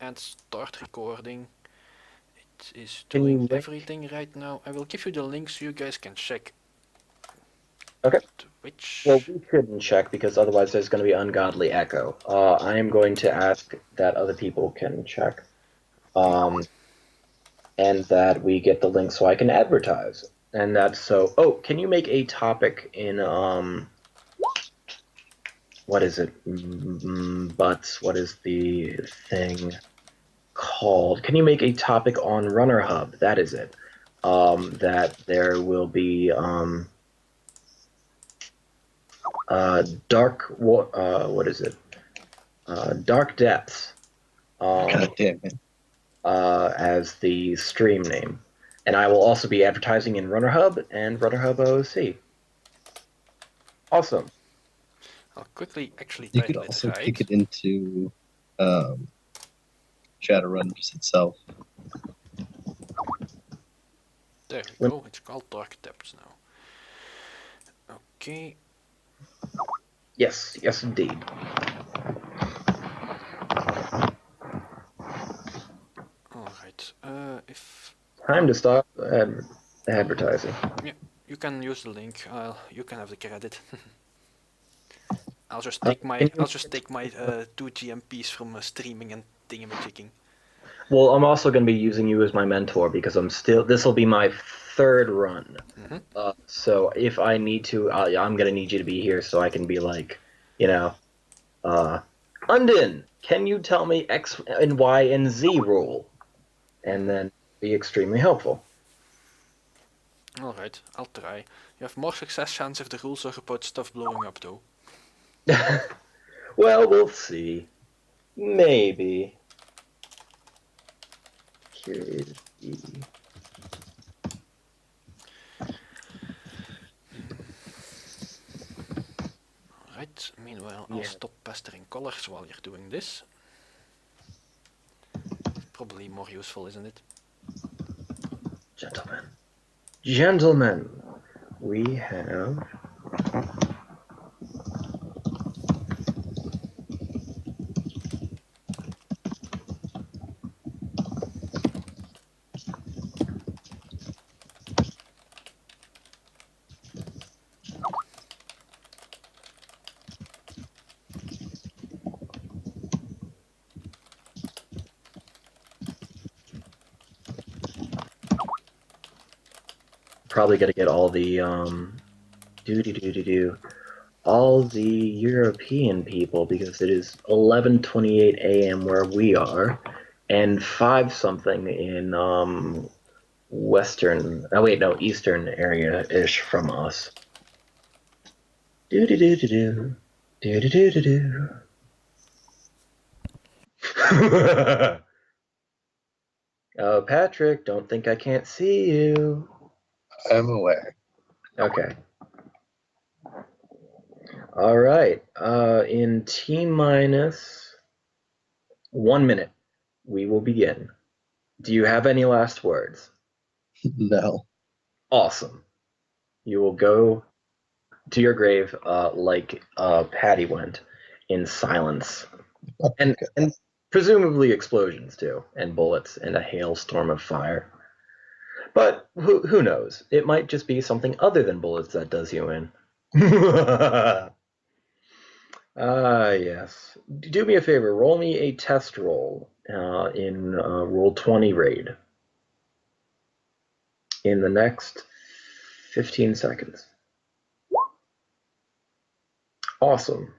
and start recording. It is Can you doing link? everything right now. I will give you the link so you guys can check Okay. Well, Twitch. we shouldn't check because otherwise there's going to be ungodly echo. I am going to ask that other people can check, Okay. um, and that we get the link so I can advertise. And that's so. Oh, can you make a topic in what is it? Butts. What is the thing called? Can you make a topic on Runner Hub? That is it. That there will be what is it? Dark Depths. Um, God damn it. as the stream name. And I will also be advertising in Runner Hub and Runner Hub OC. Awesome. I'll quickly actually You could title it also kick right. it into Shadowrun just itself. There we go. It's called Dark Depths now. Okay. Yes, yes, indeed. Alright. If Time to stop advertising. yeah, you can use the link. You can have the credit. I'll just Uh, take my can you- two GMPs from streaming and thingamajigging. well, I'm also going to be using you as my mentor because this will be my third run. Mm-hmm. So if I need to, I'm going to need you to be here so I can be like, you know, Undin, can you tell me X and Y and Z rule? And then be extremely helpful. Alright, I'll try. You have more success chance if the rules are about stuff blowing up though. Well, we'll see. Maybe. Curious. Alright, meanwhile I'll stop pestering colors while you're doing this. Probably more useful, isn't it? Gentlemen. Gentlemen, we have probably got to get all the all the European people because it is 11:28 a.m. where we are, and 5 something in western. Oh wait, no, eastern area ish from us. Do do do do do do do do do. Oh, Patrick, don't think I can't see you. I'm aware. Okay. All right. In T minus 1 minute, we will begin. Do you have any last words? No. Awesome. You will go to your grave like Patty went in silence. And presumably explosions too, and bullets and a hailstorm of fire. But who knows? It might just be something other than bullets that does you in. Yes. Do me a favor. Roll me a test roll in Roll20 raid in the next 15 seconds. Awesome.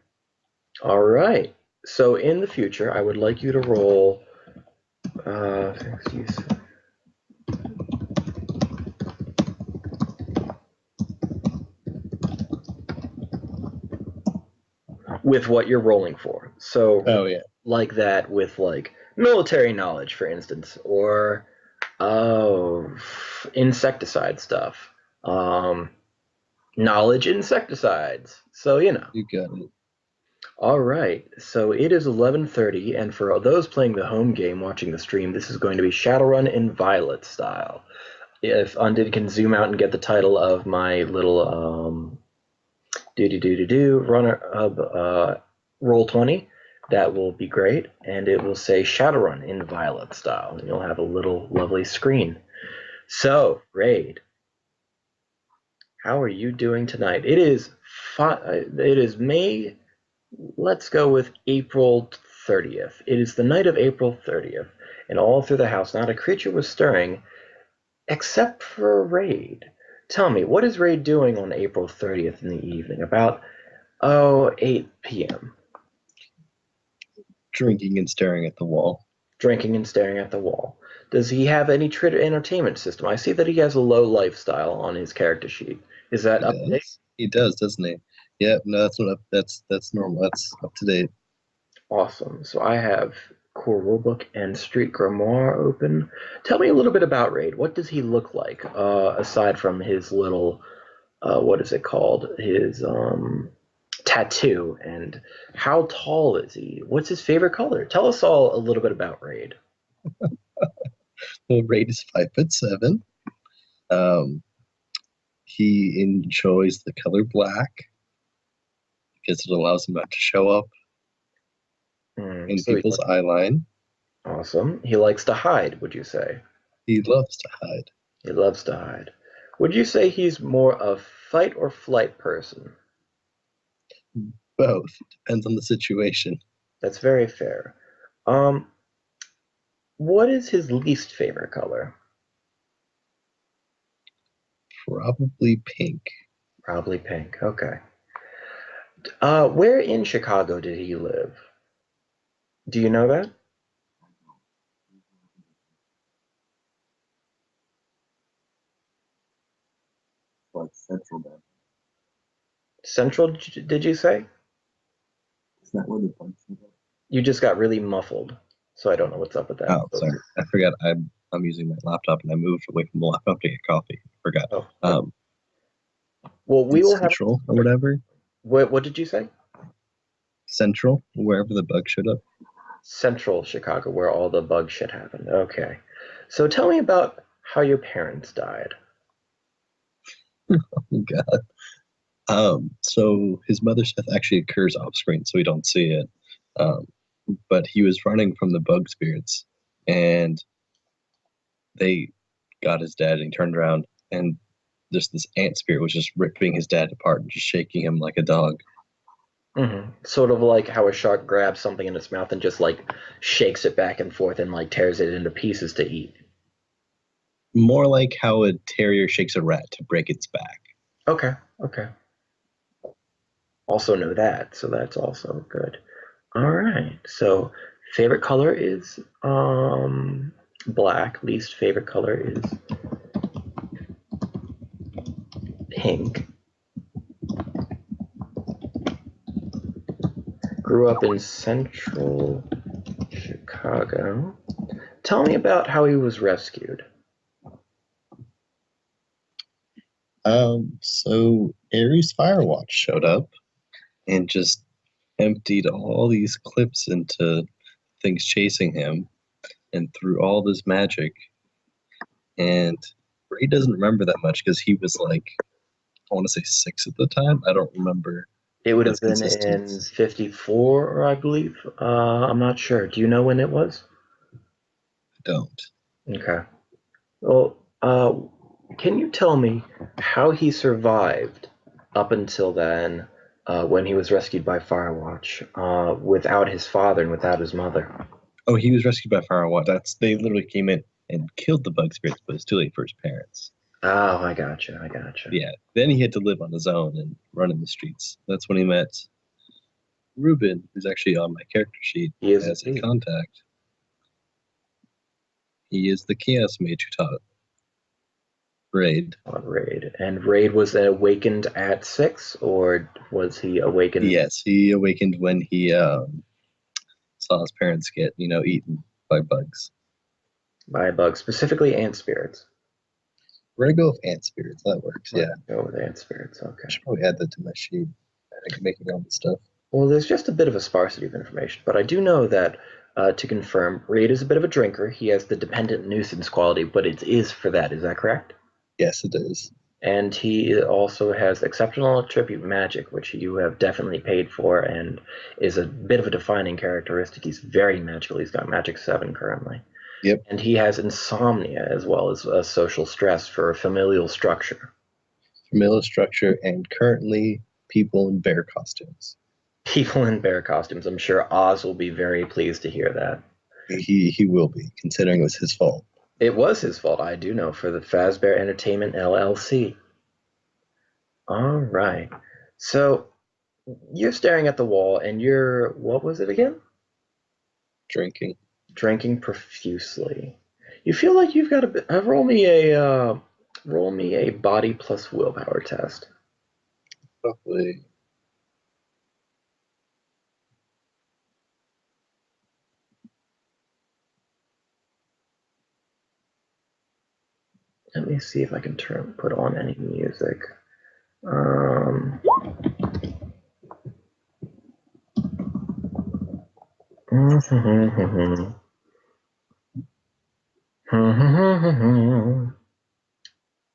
All right. So in the future, I would like you to roll. Excuse. With what you're rolling for. So, Oh, yeah. like that with like military knowledge, for instance, or insecticide stuff. Knowledge insecticides. So, you know. You got it. All right. So it is 11:30, and for those playing the home game watching the stream, this is going to be Shadowrun in Violet style. If Undid can zoom out and get the title of my little runner hub Roll20, That will be great, and it will say Shadowrun in Violet style, and you'll have a little lovely screen. So, Raid, how are you doing tonight? It is May. Let's go with April 30th. It is the night of April 30th, and all through the house, not a creature was stirring, except for Raid. Tell me, what is Raid doing on April 30th in the evening? About 8 p.m. Drinking and staring at the wall. Drinking and staring at the wall. Does he have any entertainment system? I see that he has a low lifestyle on his character sheet. Is that up to date? He does, doesn't he? Yeah, no, that's not up. That's normal. That's up to date. Awesome. So I have Core Rulebook and Street Grimoire open. Tell me a little bit about Raid. What does he look like, aside from his little, what is it called? His tattoo, and how tall is he? What's his favorite color? Tell us all a little bit about Raid. Well, Raid is 5'7". He enjoys the color black because it allows him not to show up in So people's eye line. Awesome. He likes to hide, would you say? He loves to hide. He loves to hide. Would you say he's more a fight or flight person? Both. Depends on the situation. That's very fair. What is his least favorite color? Probably pink. Probably pink. Okay. Where in Chicago did he live? Do you know that? Like central down. Central, did you say? Is that where the bunks are? You just got really muffled, so I don't know what's up with that. Oh, sorry. I forgot. I'm using my laptop and I moved away from the laptop to get coffee. I forgot. Oh. Well, we will have Central or whatever. What did you say? Central, wherever the bug showed up. Central Chicago, where all the bug shit happened. Okay. So tell me about how your parents died. Oh, God. So his mother's death actually occurs off screen, so we don't see it. But he was running from the bug spirits, and they got his dad, and he turned around, and just this ant spirit was just ripping his dad apart and just shaking him like a dog. Mm-hmm. Sort of like how a shark grabs something in its mouth and just like shakes it back and forth and like tears it into pieces to eat. More like how a terrier shakes a rat to break its back. Okay. Also know that, so that's also good. All right. So favorite color is black. Least favorite color is pink. Grew up in Central Chicago. Tell me about how he was rescued. So Ares Firewatch showed up and just emptied all these clips into things chasing him and threw all this magic. And Ray doesn't remember that much because he was like, I want to say 6 at the time. I don't remember. It would have That's been consistent. in 54, I believe. I'm not sure. Do you know when it was? I don't. Okay. Well, can you tell me how he survived up until then, when he was rescued by Firewatch, without his father and without his mother? Oh, he was rescued by Firewatch. They literally came in and killed the bug spirits, but it's too late for his parents. Oh, I gotcha. Yeah. Then he had to live on his own and run in the streets. That's when he met Ruben, who's actually on my character sheet He is as a indeed. contact. He is the chaos mage who taught Raid. On Raid. And Raid was awakened at 6, or was he awakened? Yes, he awakened when he saw his parents get, eaten by bugs. By bugs, specifically ant spirits. We're gonna go with ant spirits. That works. Yeah, Go with ant spirits. Okay. I should probably add that to my sheet. I can make all the stuff. Well, there's just a bit of a sparsity of information, but I do know that, to confirm, Raid is a bit of a drinker. He has the dependent nuisance quality, but it is for that. Is that correct? Yes, it is. And he also has exceptional attribute magic, which you have definitely paid for and is a bit of a defining characteristic. He's very magical. He's got Magic 7 currently. Yep. And he has insomnia as well as social stress for familial structure. Familiar structure, and currently people in bear costumes. People in bear costumes. I'm sure Oz will be very pleased to hear that. He will be, considering it was his fault. It was his fault, I do know, for the Fazbear Entertainment LLC. All right. So you're staring at the wall and you're, what was it again? Drinking. Drinking profusely. You feel like you've got a bit. Roll me a body plus willpower test. Probably. Let me see if I can put on any music.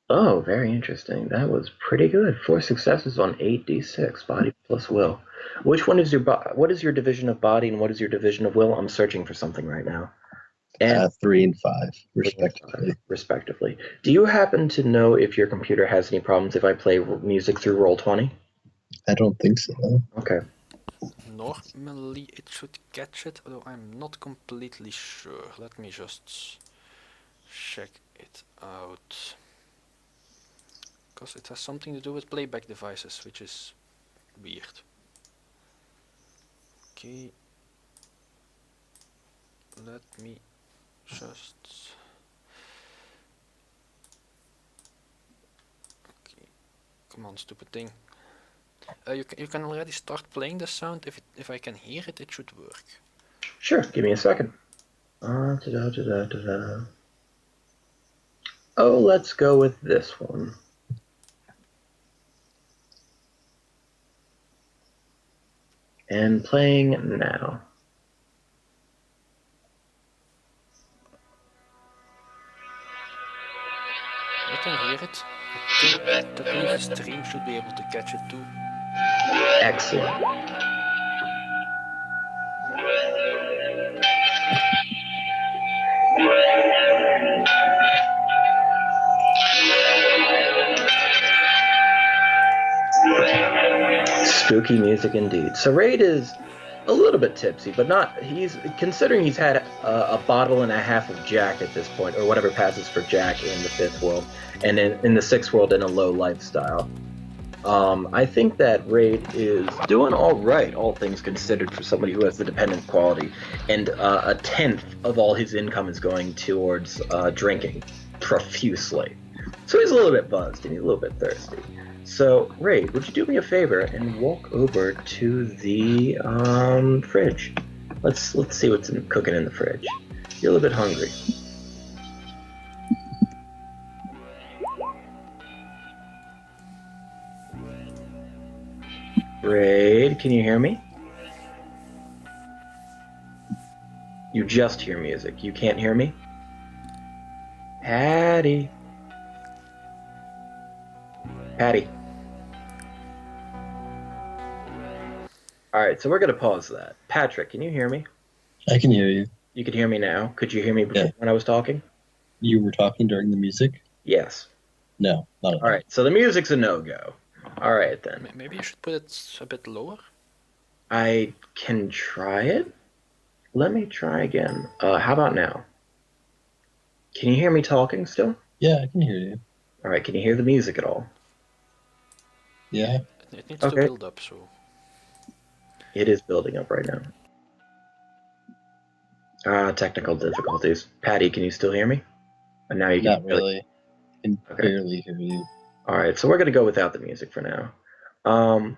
Oh, very interesting. That was pretty good. 4 successes on 8d6, body plus will. Which one is your what is your division of body and what is your division of will? I'm searching for something right now. And 3 and 5, respectively. Respectively. Do you happen to know if your computer has any problems if I play music through Roll20? I don't think so. Okay. Normally it should catch it, although I'm not completely sure. Let me just check it out. Because it has something to do with playback devices, which is weird. Okay. Let me just... Okay. Come on, stupid thing. You can already start playing the sound. If I can hear it, it should work. Sure, give me a second. Oh, let's go with this one. And playing now. I can hear it. I think that means the stream should be able to catch it too. Excellent. Spooky music indeed. So Raid is a little bit tipsy, but not. Considering he's had a bottle and a half of Jack at this point, or whatever passes for Jack in the 5th world, and in the 6th world in a low lifestyle. I think that Raid is doing all right, all things considered, for somebody who has the dependent quality, and a 10th of all his income is going towards drinking profusely. So he's a little bit buzzed and he's a little bit thirsty. So, Raid, would you do me a favor and walk over to the fridge? Let's see what's cooking in the fridge. You're a little bit hungry. Raid, can you hear me? You just hear music. You can't hear me? Patty. Patty. Alright, so we're going to pause that. Patrick, can you hear me? I can hear you. You can hear me now? Could you hear me before when I was talking? You were talking during the music? Yes. No, not at all. Alright, so the music's a no-go. Alright then. Maybe you should put it a bit lower? I can try it. Let me try again. How about now? Can you hear me talking still? Yeah, I can hear you. Alright, can you hear the music at all? Yeah. It needs to build up, so... It is building up right now. Technical difficulties. Patty, can you still hear me? And now you can. Not really. I can barely hear you. All right, so we're gonna go without the music for now. So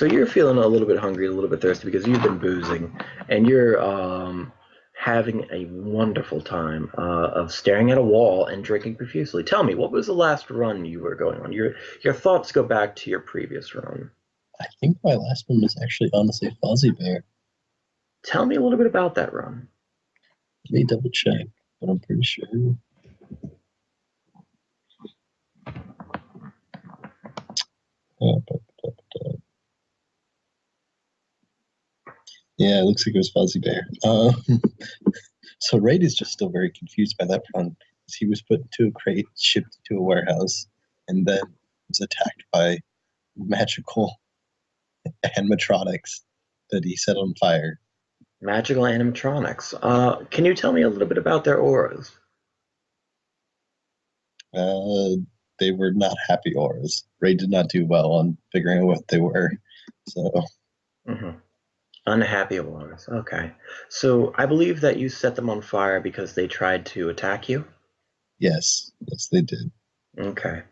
you're feeling a little bit hungry, a little bit thirsty because you've been boozing, and you're having a wonderful time of staring at a wall and drinking profusely. Tell me, what was the last run you were going on? Your thoughts go back to your previous run. I think my last one was actually honestly Fuzzy Bear. Tell me a little bit about that run. Let me double check, but I'm pretty sure. Yeah, it looks like it was Fuzzy Bear. So Raid is just still very confused by that front. He was put into a crate, shipped to a warehouse, and then was attacked by magical animatronics that he set on fire. Magical animatronics. Can you tell me a little bit about their auras? They were not happy auras. Raid did not do well on figuring out what they were. So Unhappy auras. Okay. So I believe that you set them on fire because they tried to attack you? yes, they did. Okay.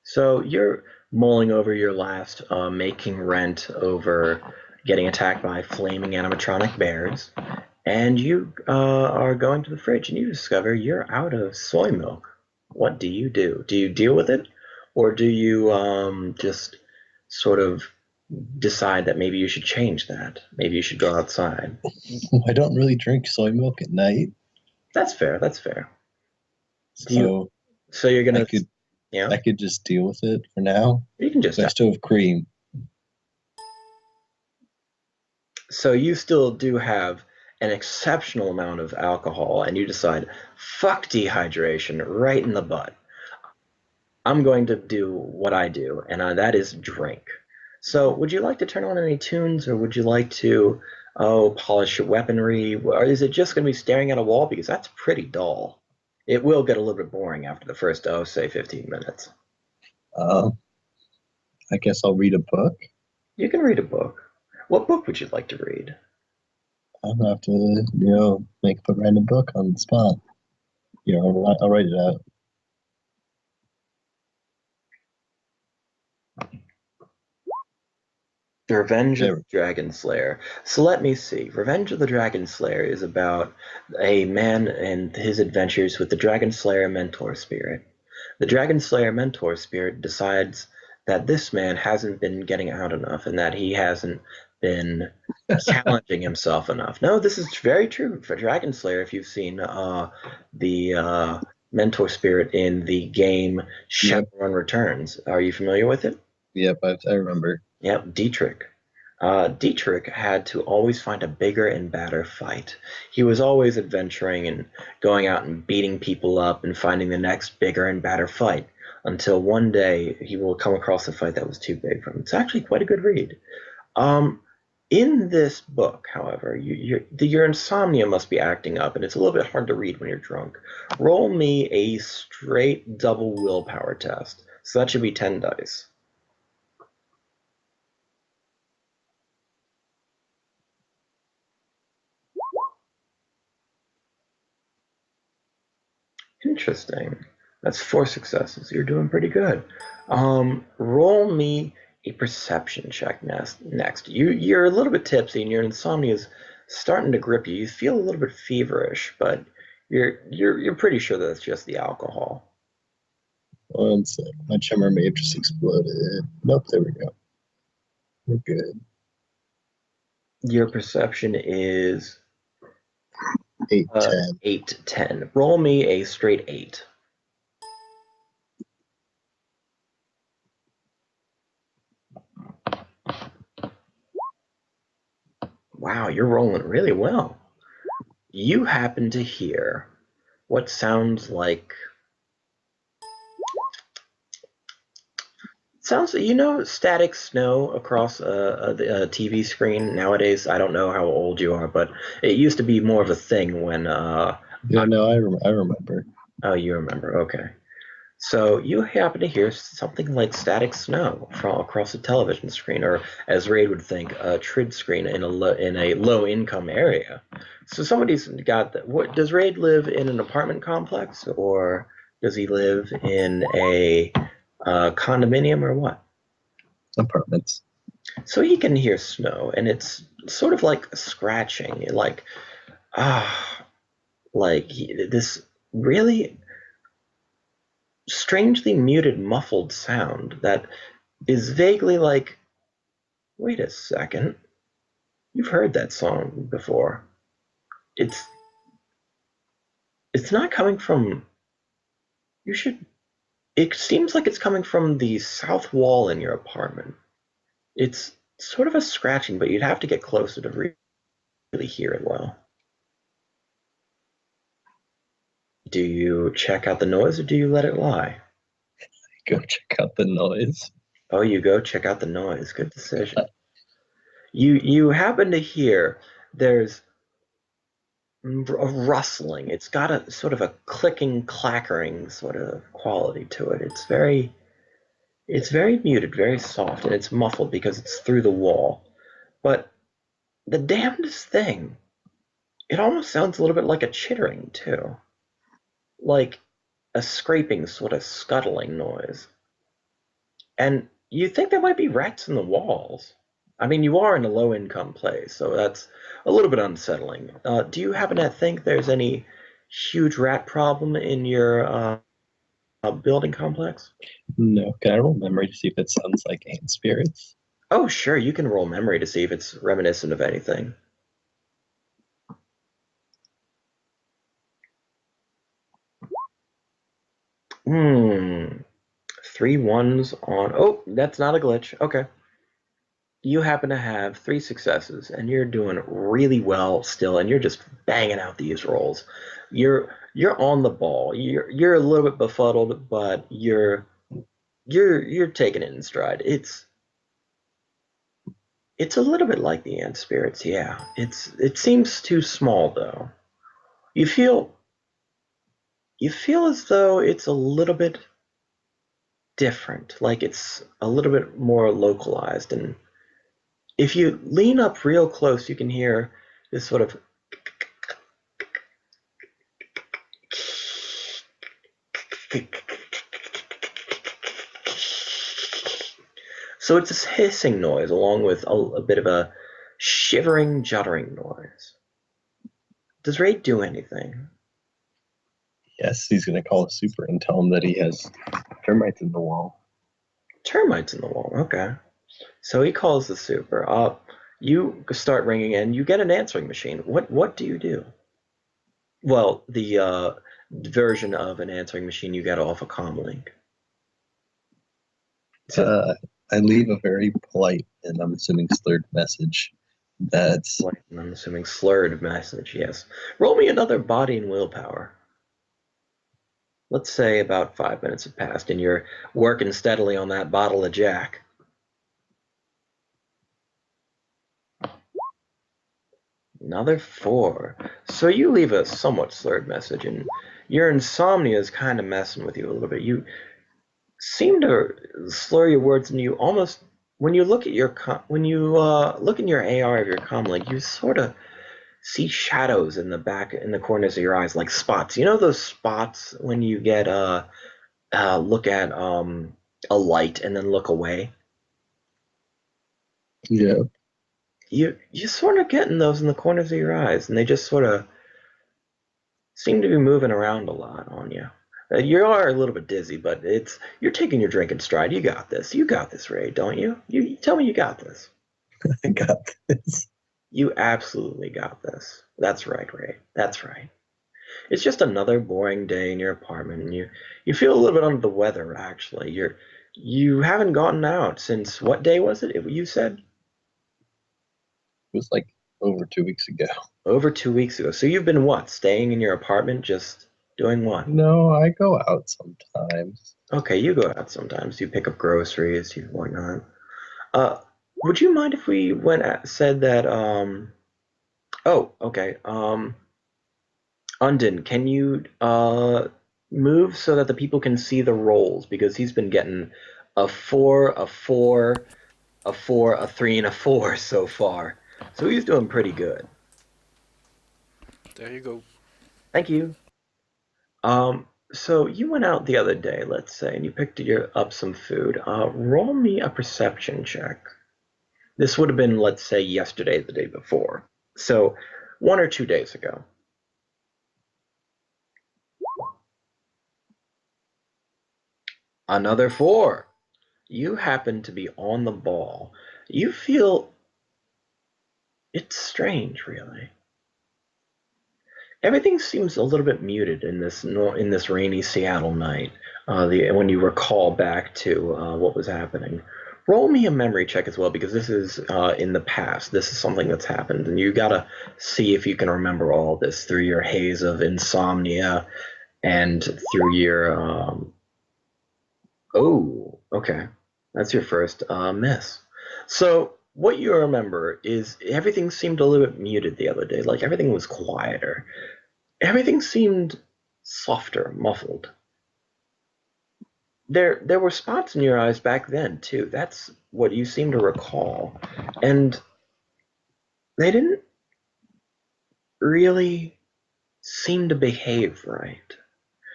So you're mulling over your last making rent over getting attacked by flaming animatronic bears, and you are going to the fridge and you discover you're out of soy milk. What do you do? Do you deal with it, or do you just sort of decide that maybe you should change that? Maybe you should go outside. I don't really drink soy milk at night. That's fair. That's fair. So So you're gonna, I could just deal with it for now. You can just. I still have cream. So you still do have an exceptional amount of alcohol, and you decide, fuck dehydration, right in the butt. I'm going to do what I do, and that is drink. So would you like to turn on any tunes, or would you like to, polish your weaponry? Or is it just going to be staring at a wall? Because that's pretty dull. It will get a little bit boring after the first, say 15 minutes. I guess I'll read a book. You can read a book. What book would you like to read? I'll have to, make up a random book on the spot. I'll write it out. The Revenge of the Dragon Slayer. So let me see. Revenge of the Dragon Slayer is about a man and his adventures with the Dragon Slayer mentor spirit. The Dragon Slayer mentor spirit decides that this man hasn't been getting out enough and that he hasn't been challenging himself enough. No, this is very true for Dragon Slayer. If you've seen the mentor spirit in the game Shadowrun Returns, are you familiar with it? Yep, I remember. Yep, Dietrich. Dietrich had to always find a bigger and badder fight. He was always adventuring and going out and beating people up and finding the next bigger and badder fight until one day he will come across a fight that was too big for him. It's actually quite a good read. In this book, however, your insomnia must be acting up, and it's a little bit hard to read when you're drunk. Roll me a straight double willpower test. So that should be 10 dice. Interesting. That's 4 successes. You're doing pretty good. Roll me a perception check next. You're a little bit tipsy and your insomnia is starting to grip you. You feel a little bit feverish, but you're pretty sure that it's just the alcohol. 1 sec. My tremor may have just exploded. Nope, there we go. We're good. Your perception is 8, 10. 8, 10. Roll me a straight 8. Wow, you're rolling really well. You happen to hear what sounds like static snow across a TV screen nowadays. I don't know how old you are, but it used to be more of a thing when Yeah, no, I remember. Oh, you remember. Okay. So you happen to hear something like static snow from across a television screen, or as Raid would think, a TRID screen in a low income area. So somebody's got that. What does Raid live in an apartment complex, or does he live in a condominium, or what? Apartments. So he can hear snow, and it's sort of like scratching, like this really strangely muted, muffled sound that is vaguely like, wait a second, you've heard that song before. It's It's not coming from. You should. It seems like it's coming from the south wall in your apartment. It's sort of a scratching, but you'd have to get closer to really hear it well. Do you check out the noise or do you let it lie? Go check out the noise. Oh, you go check out the noise. Good decision. You happen to hear there's a rustling. It's got a sort of a clicking, clackering sort of quality to it. It's very muted, very soft, and it's muffled because it's through the wall. But the damnedest thing, it almost sounds a little bit like a chittering too, like a scraping, sort of scuttling noise. And you think there might be rats in the walls. I mean, you are in a low-income place, so that's a little bit unsettling. Do you happen to think there's any huge rat problem in your building complex? No, can I roll memory to see if it sounds like ant spirits? Oh, sure, you can roll memory to see if it's reminiscent of anything. Hmm. 3 1s on. Oh, that's not a glitch. Okay. You happen to have 3 successes, and you're doing really well still, and you're just banging out these rolls. You're on the ball. You're a little bit befuddled, but you're taking it in stride. It's a little bit like the ant spirits, yeah. It seems too small though. You feel as though it's a little bit different, like it's a little bit more localized, and if you lean up real close, you can hear this sort of. So it's this hissing noise along with a bit of a shivering, juddering noise. Does Ray do anything? Yes, he's going to call a super and tell him that he has termites in the wall. Termites in the wall, okay. So he calls the super up. You start ringing in. You get an answering machine. What do you do? Well, the version of an answering machine you get off a comlink. I leave a very polite and I'm assuming slurred message that's I'm assuming slurred message, yes. Roll me another body and willpower. Let's say about 5 minutes have passed and you're working steadily on that bottle of Jack. Another 4. So you leave a somewhat slurred message, and your insomnia is kind of messing with you a little bit. You seem to slur your words, and you almost, when you look at your look in your AR of your comlink, you sort of see shadows in the corners of your eyes, like spots. You know those spots when you get look at a light and then look away. yeah. You sort of getting those in the corners of your eyes, and they just sort of seem to be moving around a lot on you. You are a little bit dizzy, but you're taking your drink in stride. You got this. You got this, Ray, don't you? You tell me you got this. I got this. You absolutely got this. That's right, Ray. That's right. It's just another boring day in your apartment, and you feel a little bit under the weather. Actually, you haven't gotten out since what day was it? You said It was like over 2 weeks ago. over 2 weeks ago. So you've been what? Staying in your apartment, just doing what? No, I go out sometimes. Okay, you go out sometimes. You pick up groceries, you whatnot. Would you mind if we said that? Oh, okay. Undin, can you move so that the people can see the rolls, because he's been getting a 4, a 4, a 4, a 3, and a 4 so far. So he's doing pretty good. There you go. Thank you. So you went out the other day, let's say, and you picked up some food. Roll me a perception check. This would have been, let's say, yesterday, the day before. So 1 or 2 days ago. Another 4. You happen to be on the ball. You feel it's strange, really. everything seems a little bit muted in this rainy Seattle night. When you recall back to what was happening, roll me a memory check as well because this is in the past. This is something that's happened, and you gotta see if you can remember all this through your haze of insomnia and through your. Oh, okay, that's your first miss. So what you remember is everything seemed a little bit muted the other day. Like everything was quieter. Everything seemed softer, muffled. There were spots in your eyes back then too. That's what you seem to recall. And they didn't really seem to behave right.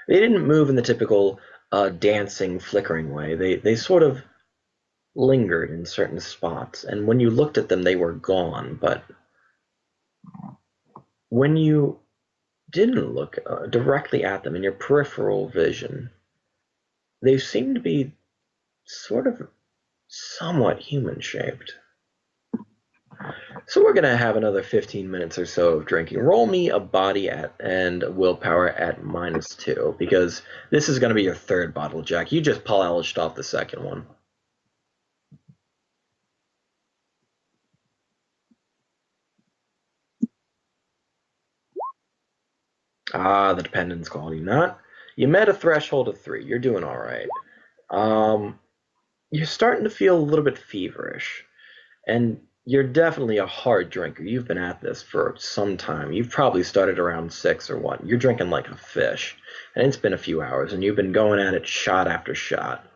They didn't move in the typical dancing, flickering way. They sort of lingered in certain spots, and when you looked at them, they were gone. But when you didn't look directly at them in your peripheral vision, they seemed to be sort of somewhat human shaped. So we're going to have another 15 minutes or so of drinking. Roll me a body and willpower at -2 because this is going to be your third bottle, Jack. You just polished off the second one. Ah, the dependence quality. Not. You met a threshold of 3. You're doing all right. You're starting to feel a little bit feverish, and you're definitely a hard drinker. You've been at this for some time. You've probably started around 6 or what. You're drinking like a fish, and it's been a few hours, and you've been going at it shot after shot.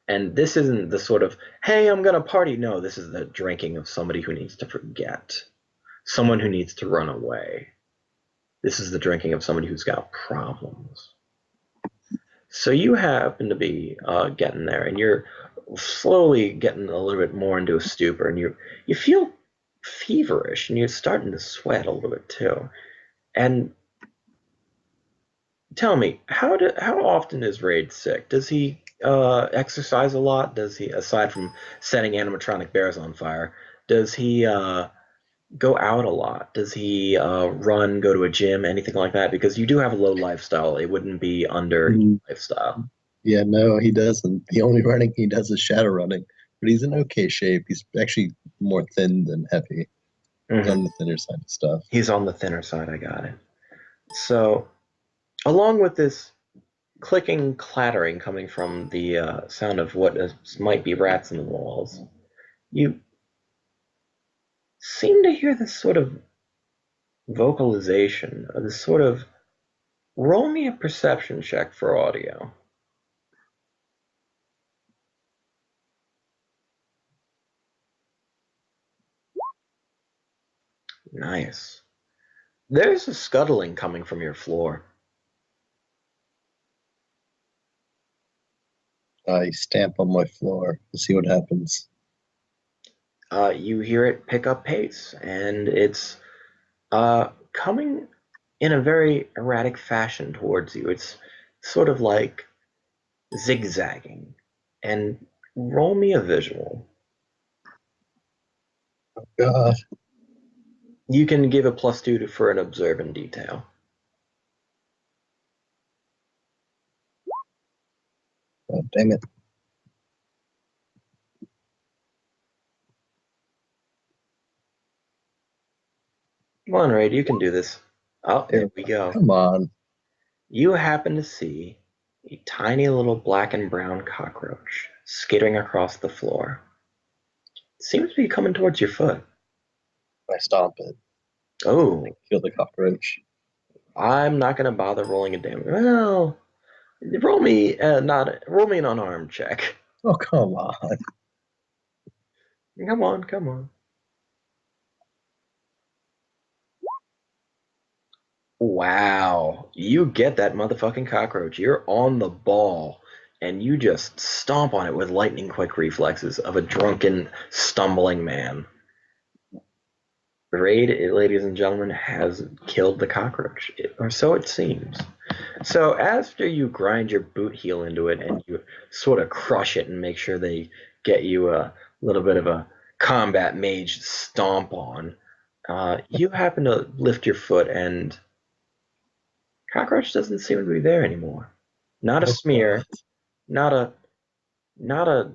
And this isn't the sort of, hey, I'm going to party. No, this is the drinking of somebody who needs to forget, someone who needs to run away. This is the drinking of somebody who's got problems. So you happen to be getting there, and you're slowly getting a little bit more into a stupor, and you feel feverish, and you're starting to sweat a little bit too. And tell me, how often is Raid sick? Does he exercise a lot? Does he, aside from setting animatronic bears on fire, does he go out a lot? Does he run, go to a gym, anything like that? Because you do have a low lifestyle. It wouldn't be under lifestyle. Yeah, no, he doesn't. The only running he does is shadow running, but he's in okay shape. He's actually more thin than heavy. He's on the thinner side of stuff. He's on the thinner side, I got it. So, along with this clicking, clattering coming from the sound of what might be rats in the walls, you seem to hear this sort of vocalization, this sort of, roll me a perception check for audio. Nice. There's a scuttling coming from your floor. I stamp on my floor to see what happens. You hear it pick up pace, and it's coming in a very erratic fashion towards you. It's sort of like zigzagging. And roll me a visual. Oh, God. You can give a +2 for an observant detail. Oh, dang it. Come on, Raid, you can do this. Oh, there we go. Come on. You happen to see a tiny little black and brown cockroach skittering across the floor. It seems to be coming towards your foot. I stomp it. Oh. Kill the cockroach. I'm not going to bother rolling a damage. Well, roll me an unarmed check. Oh, come on. Come on, come on. Wow, you get that motherfucking cockroach. You're on the ball, and you just stomp on it with lightning quick reflexes of a drunken, stumbling man. Raid, ladies and gentlemen, has killed the cockroach, or so it seems. So after you grind your boot heel into it and you sort of crush it and make sure they get you a little bit of a combat mage stomp on, you happen to lift your foot and Cockroach doesn't seem to be there anymore. Not a Oh, smear, God. not a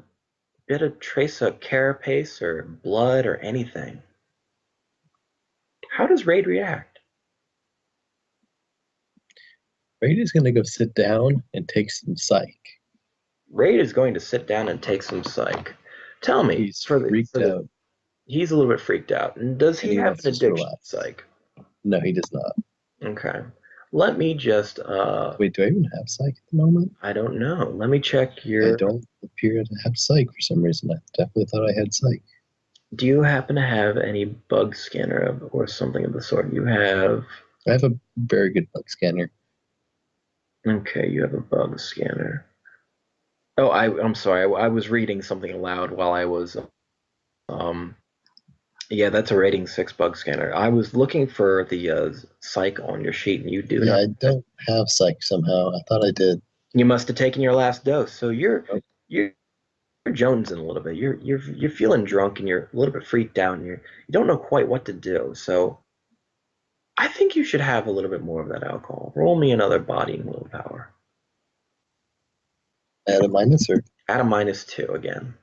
bit of trace of carapace or blood or anything. How does Raid react? Brady's gonna go sit down and take some psych. Raid is going to sit down and take some psych. Tell me, He's freaked out, he's a little bit freaked out. And does and he he have wants an to addiction to relax. psych? No, he does not. Okay. Let me just Wait, do I even have psych at the moment? I don't know. Let me check I your don't appear to have psych for some reason. I definitely thought I had psych. Do you happen to have any bug scanner or something of the sort? You have I have a very good bug scanner. Okay, you have a bug scanner. Oh, I'm sorry. I was reading something aloud while I was yeah, that's a rating 6 bug scanner. I was looking for the psych on your sheet, and you do Yeah, not. I don't have psych somehow. I thought I did. You must have taken your last dose, so Oh. you're jonesing a little bit. You're feeling drunk, and you're a little bit freaked out, and you don't know quite what to do. So I think you should have a little bit more of that alcohol. Roll me another body and willpower. At a minus or At a -2 again.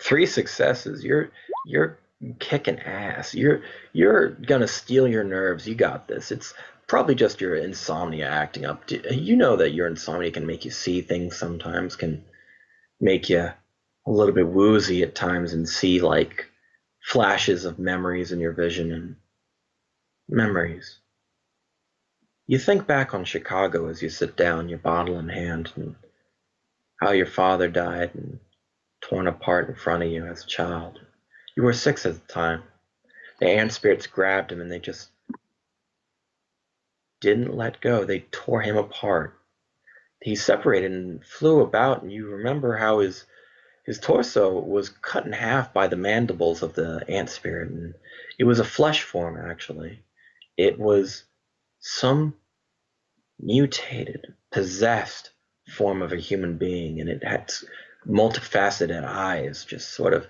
Three successes. You're kicking ass. You're gonna steal your nerves. You got this. It's probably just your insomnia acting up. You know that your insomnia can make you see things sometimes, can make you a little bit woozy at times and see like flashes of memories in your vision and memories. You think back on Chicago as you sit down, your bottle in hand, and how your father died and torn apart in front of you as a child. You were 6 at the time. The ant spirits grabbed him and they just didn't let go. They tore him apart. He separated and flew about, and you remember how his torso was cut in half by the mandibles of the ant spirit, and it was a flesh form actually. It was some mutated, possessed form of a human being, and it had multifaceted eyes, just sort of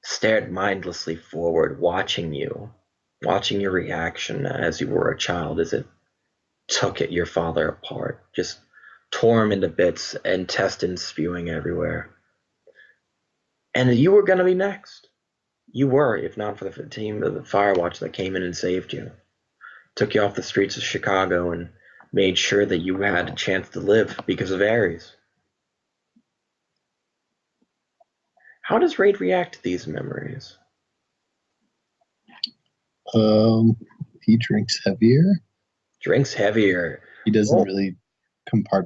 stared mindlessly forward, watching you, watching your reaction as you were a child, as it took your father apart, just tore him into bits, intestines spewing everywhere. And you were going to be next. You were, if not for the team of the Firewatch that came in and saved you, took you off the streets of Chicago and made sure that you had a chance to live because of Ares. How does Raid react to these memories? He drinks heavier. Drinks heavier. He doesn't Well, really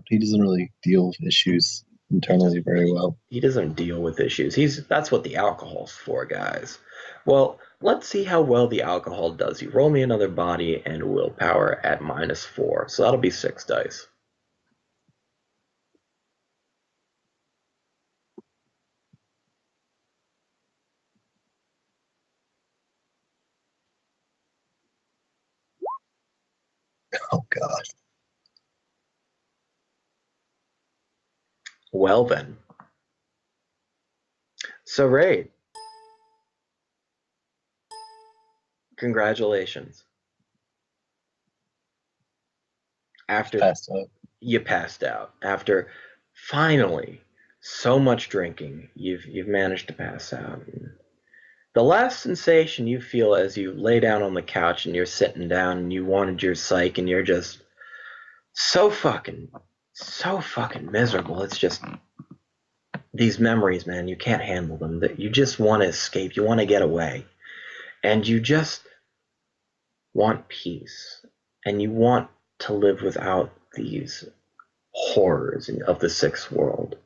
He doesn't really deal with issues internally very well. He doesn't deal with issues. That's what the alcohol's for, guys. Well, let's see how well the alcohol does you. Roll me another body and willpower at -4. So that'll be 6 dice. Oh God. Well then. So Raid, congratulations. After Passed out. you passed out, after finally so much drinking, you've managed to pass out. The last sensation you feel as you lay down on the couch and you're sitting down and you wanted your psych and you're just so fucking miserable. It's just these memories, man, you can't handle them. That you just want to escape, you want to get away. And you just want peace. And you want to live without these horrors of the sixth world.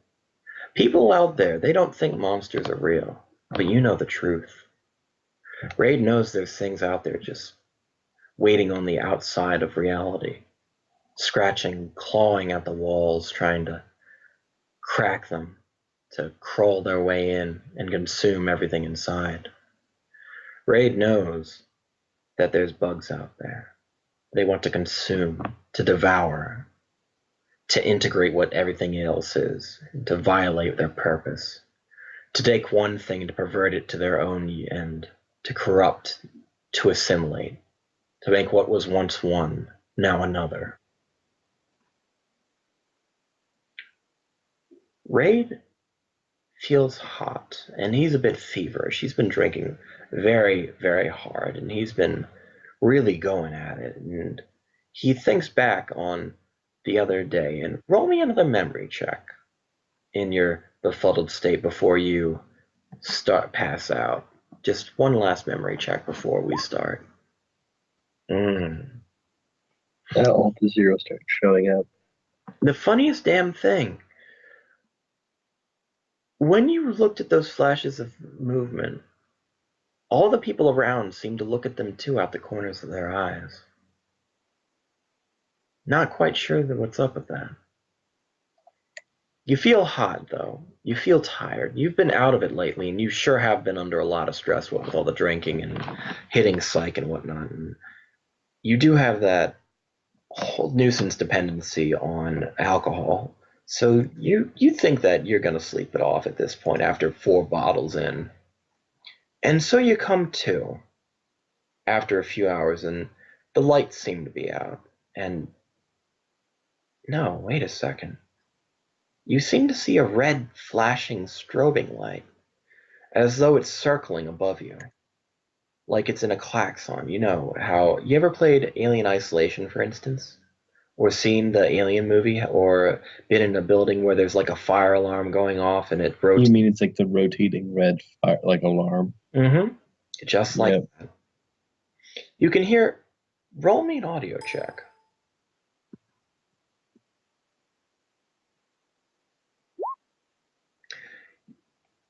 People out there, they don't think monsters are real, but you know the truth. Raid knows there's things out there just waiting on the outside of reality, scratching, clawing at the walls, trying to crack them, to crawl their way in and consume everything inside. Raid knows that there's bugs out there. They want to consume, to devour, to integrate what everything else is, to violate their purpose, To take one thing, to pervert it to their own end, to corrupt, to assimilate, to make what was once one, now another. Raid feels hot, and he's a bit feverish. He's been drinking very, very hard, and he's been really going at it. And he thinks back on the other day, and roll me another memory check in your befuddled state before you pass out. Just one last memory check before we start. Now all the zeros start showing up. The funniest damn thing, when you looked at those flashes of movement, all the people around seemed to look at them too out the corners of their eyes. Not quite sure what's up with that. You feel hot, though. You feel tired. You've been out of it lately, and you sure have been under a lot of stress, what with all the drinking and hitting psych and whatnot. And you do have that whole nuisance dependency on alcohol. So you think that you're going to sleep it off at this point after 4 bottles in. And so you come to after a few hours, and the lights seem to be out. And no, wait a second. You seem to see a red flashing strobing light, as though it's circling above you, like it's in a klaxon. You know how you ever played Alien Isolation, for instance, or seen the Alien movie, or been in a building where there's like a fire alarm going off and it rotates. You mean it's like the rotating red fire, like alarm? Mm-hmm. Just like Yep. that. You can hear. Roll me an audio check.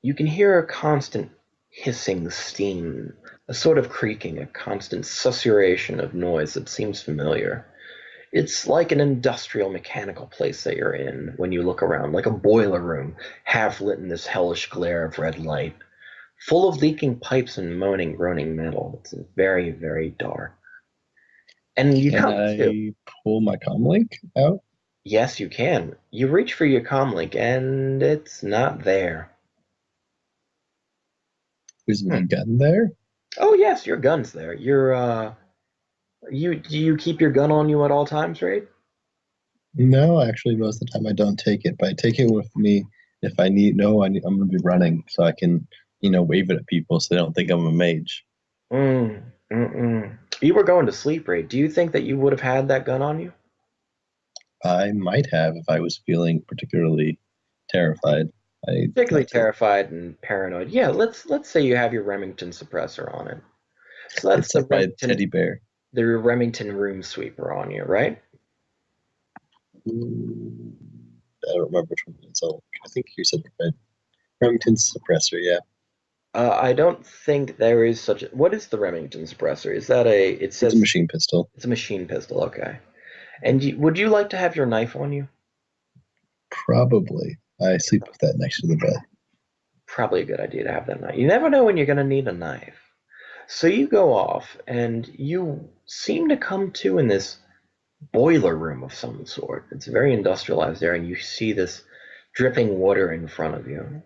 You can hear a constant hissing steam, a sort of creaking, a constant susurration of noise that seems familiar. It's like an industrial mechanical place that you're in when you look around, like a boiler room, half lit in this hellish glare of red light, full of leaking pipes and moaning, groaning metal. It's very, very dark. And you Can come I to. pull my comlink out? Yes, you can. You reach for your comlink, and it's not there. Is my gun there? Oh yes, your gun's there. Do you keep your gun on you at all times, right? No, actually, most of the time I don't take it, but I take it with me if I need. No, I'm going to be running, so I can, wave it at people so they don't think I'm a mage. You were going to sleep, Ray. Do you think that you would have had that gun on you? I might have if I was feeling particularly terrified. Particularly terrified and paranoid. Yeah, let's say you have your Remington suppressor on it. So that's It's like my teddy bear. the Remington room sweeper on you, right? I don't remember which one it's on. I think you said red. Remington suppressor, yeah. I don't think there is such a. What is the Remington suppressor? Is that a? It says It's a machine pistol. It's a machine pistol. Okay. And would you like to have your knife on you? Probably. I sleep with that next to the bed. Probably a good idea to have that knife. You never know when you're going to need a knife. So you go off, and you seem to come to in this boiler room of some sort. It's very industrialized there, and you see this dripping water in front of you.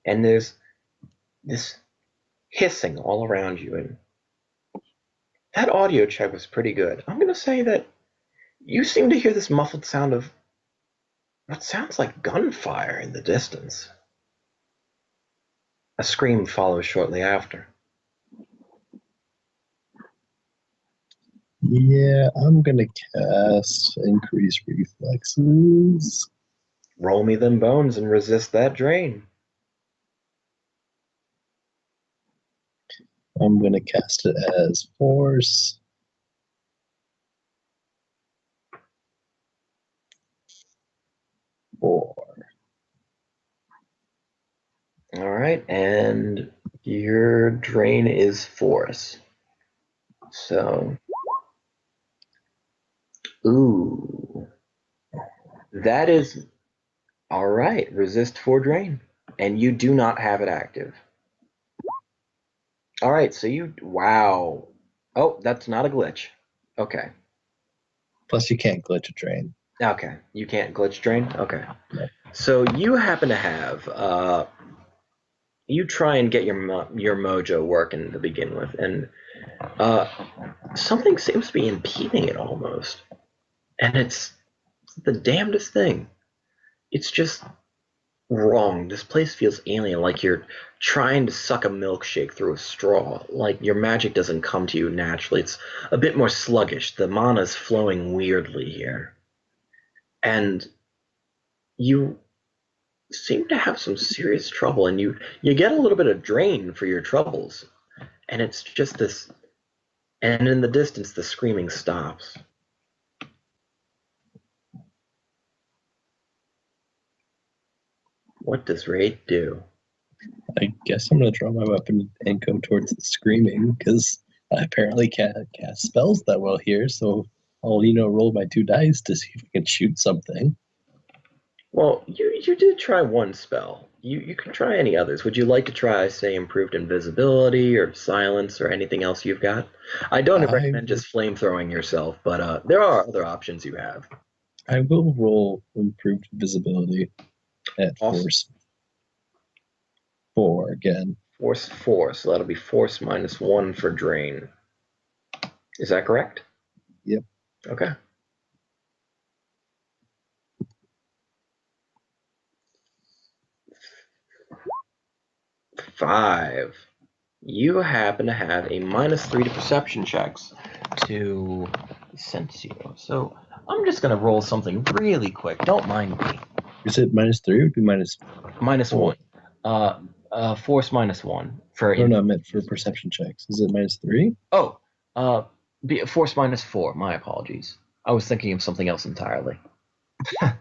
And there's this hissing all around you. And that audio check was pretty good. I'm going to say that you seem to hear this muffled sound of what sounds like gunfire in the distance. A scream follows shortly after. Yeah, I'm gonna cast Increase Reflexes. Roll me them bones and resist that drain. I'm gonna cast it as Force. Four. All right, and your drain is Force. So, ooh, that is all right. Resist 4 drain, and you do not have it active. All right, so wow. Oh, that's not a glitch. Okay. Plus, you can't glitch a drain. Okay, you can't glitch drain. Okay. No. So you happen to have you try and get your mojo working to begin with, and something seems to be impeding it almost, and it's the damnedest thing. It's just wrong. This place feels alien, like you're trying to suck a milkshake through a straw. Like your magic doesn't come to you naturally. It's a bit more sluggish. The mana's flowing weirdly here, and you seem to have some serious trouble, and you get a little bit of drain for your troubles, and it's just this. And in the distance, the screaming stops. What does Raid do? I guess I'm gonna draw my weapon and go towards the screaming because I apparently can't cast spells that well here. So I'll roll my 2 dice to see if I can shoot something. Well, you did try one spell. You can try any others. Would you like to try, say, improved invisibility or silence or anything else you've got? I don't recommend just flamethrowing yourself, but there are other options you have. I will roll improved visibility at force 4 again. Force 4, so that'll be force -1 for drain. Is that correct? Yep. Okay. Five. You happen to have a -3 to perception checks to sense you. So I'm just gonna roll something really quick. Don't mind me. Is it -3? It would be minus -1. Force -1 for. No, I meant for perception checks. Is it -3? Oh, force -4. My apologies. I was thinking of something else entirely.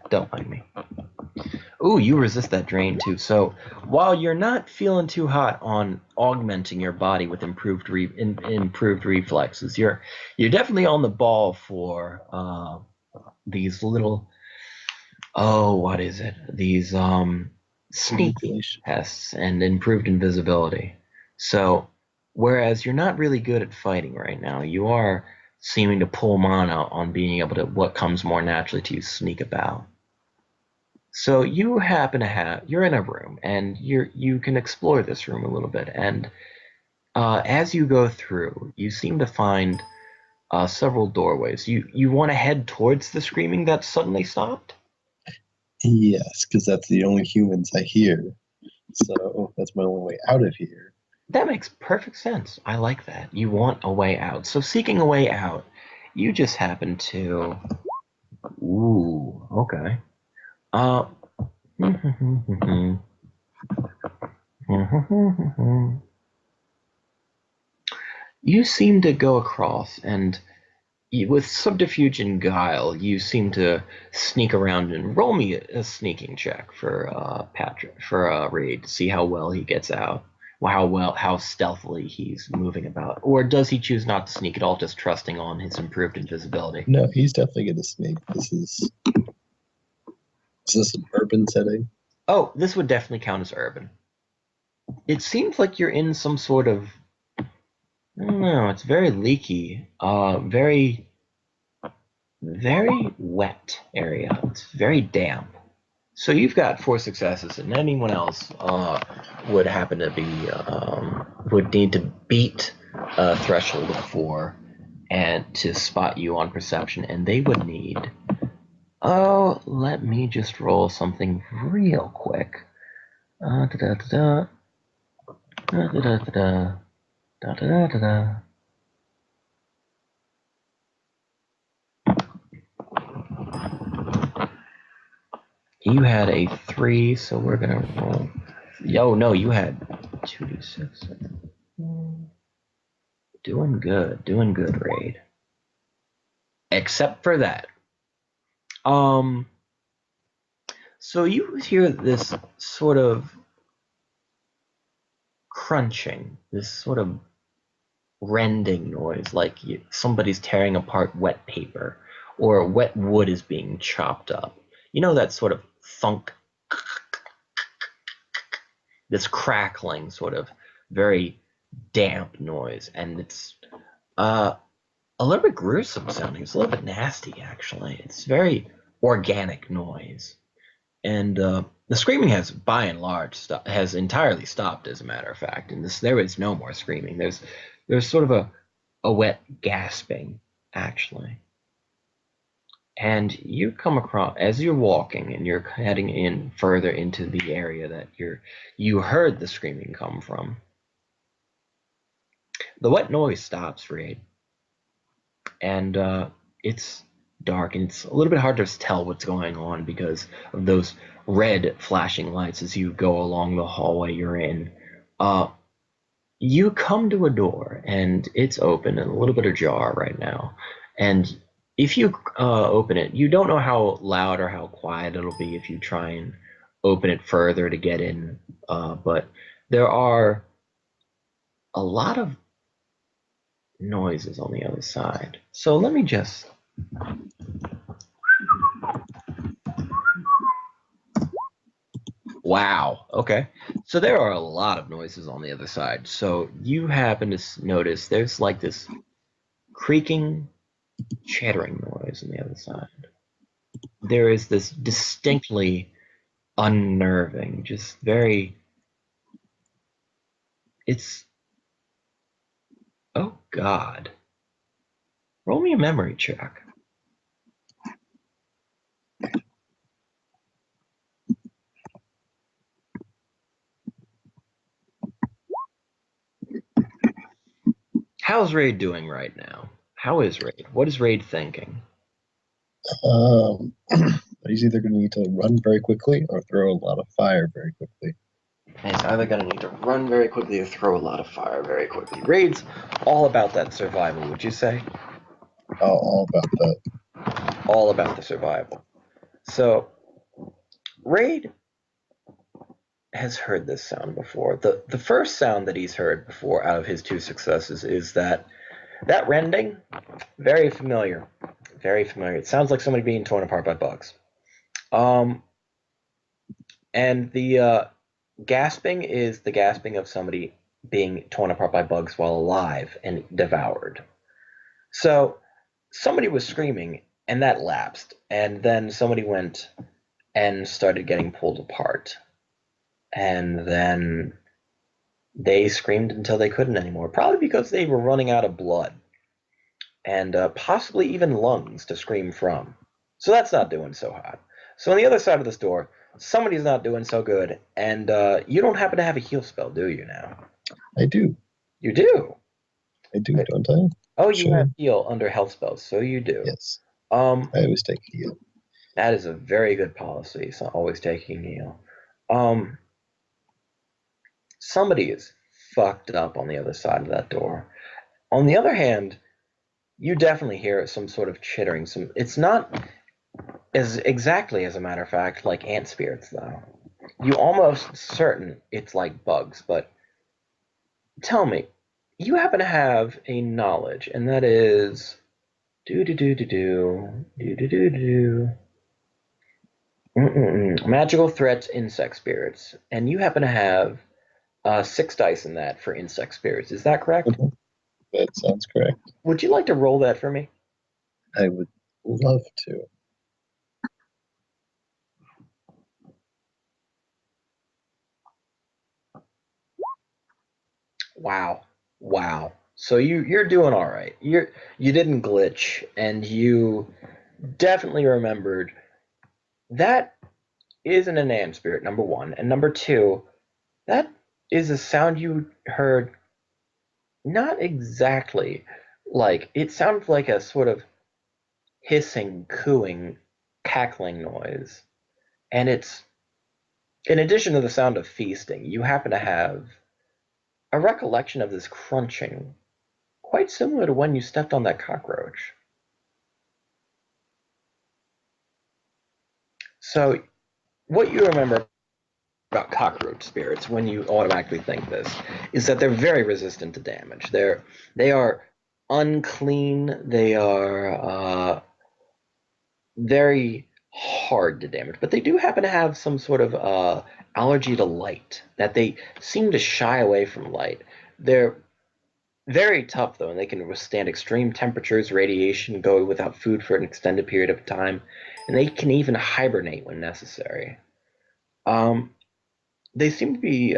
Don't mind me. Ooh, you resist that drain too. So while you're not feeling too hot on augmenting your body with improved reflexes, you're definitely on the ball for these little what is it? These sneak tests and improved invisibility. So whereas you're not really good at fighting right now, you are seeming to pull mana on being able to what comes more naturally to you, sneak about. So you happen to you're in a room, and you can explore this room a little bit, and as you go through, you seem to find several doorways. You want to head towards the screaming that suddenly stopped? Yes, because that's the only humans I hear. So that's my only way out of here. That makes perfect sense. I like that. You want a way out. So seeking a way out, you just happen to... Ooh, okay. You seem to go across, and with subterfuge and guile, you seem to sneak around and roll me a sneaking check for Raid to see how well he gets out, how stealthily he's moving about, or does he choose not to sneak at all, just trusting on his improved invisibility? No, he's definitely gonna sneak. Is this an urban setting? Oh, this would definitely count as urban. It seems like you're in some sort of, I don't know, it's very leaky, very wet area. It's very damp. So you've got 4 successes, and anyone else would happen to be would need to beat a threshold of 4 and to spot you on perception, and they would need. Oh, let me just roll something real quick. You had a 3, so we're gonna roll. Yo, no, you had 2d6. Doing good, Raid. Except for that. So you hear this sort of crunching, this sort of rending noise, like somebody's tearing apart wet paper, or wet wood is being chopped up. You know that sort of thunk, this crackling, sort of very damp noise, and it's a little bit gruesome sounding. It's a little bit nasty, actually. It's very organic noise. and the screaming has, by and large, has entirely stopped. As a matter of fact, and there is no more screaming. There's sort of a wet gasping, actually. And you come across, as you're walking and you're heading in further into the area that you heard the screaming come from. The wet noise stops, Raid, and it's dark and it's a little bit hard to tell what's going on because of those red flashing lights as you go along the hallway you're in. You come to a door and it's open and a little bit ajar right now, and if you open it, you don't know how loud or how quiet it'll be if you try and open it further to get in, but there are a lot of noises on the other side. So let me just... Wow. Okay. So there are a lot of noises on the other side. So you happen to notice there's like this creaking, chattering noise on the other side. There is this distinctly unnerving, just very... It's... Oh, God. Roll me a memory check. How's Raid doing right now? How is Raid? What is Raid thinking? He's either going to need to run very quickly or throw a lot of fire very quickly. He's either going to need to run very quickly or throw a lot of fire very quickly. Raid's all about that survival, would you say? All about that. All about the survival. So, Raid has heard this sound before. The first sound that he's heard before out of his two successes is that rending. Very familiar. Very familiar. It sounds like somebody being torn apart by bugs. And the gasping is the gasping of somebody being torn apart by bugs while alive and devoured. So somebody was screaming and that lapsed, and then somebody went and started getting pulled apart, and then they screamed until they couldn't anymore, probably because they were running out of blood and possibly even lungs to scream from. So that's not doing so hot. So on the other side of this door, somebody's not doing so good, and you don't happen to have a heal spell, do you now? I do. You do? I do, don't I? Oh, you Sure. have heal under health spells, so you do. Yes. I always take heal. That is a very good policy, so always taking heal. Somebody is fucked up on the other side of that door. On the other hand, you definitely hear some sort of chittering. It's not exactly, as a matter of fact, like ant spirits, though. You almost certain it's like bugs, but tell me, you happen to have a knowledge, and that is magical threats, insect spirits, and you happen to have 6 dice in that for insect spirits. Is that correct? That sounds correct. Would you like to roll that for me? I would love to. Wow. So you're doing all right. You didn't glitch, and you definitely remembered that isn't an ant spirit, number one, and number two, that is a sound you heard. Not exactly like, it sounded like a sort of hissing, cooing, cackling noise, and it's, in addition to the sound of feasting, you happen to have a recollection of this crunching, quite similar to when you stepped on that cockroach. So, what you remember about cockroach spirits when you automatically think this is that they're very resistant to damage. They are unclean. They are very hard to damage, but they do happen to have some sort of allergy to light, that they seem to shy away from light. They're very tough, though, and they can withstand extreme temperatures, radiation, go without food for an extended period of time, and they can even hibernate when necessary. They seem to be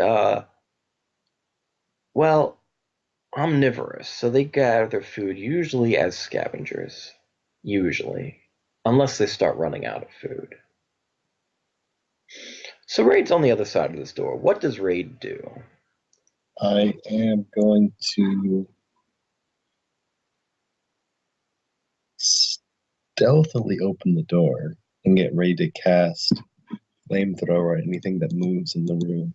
well, omnivorous, so they gather their food usually as scavengers. Usually. Unless they start running out of food. So Raid's on the other side of this door. What does Raid do? I am going to stealthily open the door and get ready to cast flamethrower at anything that moves in the room,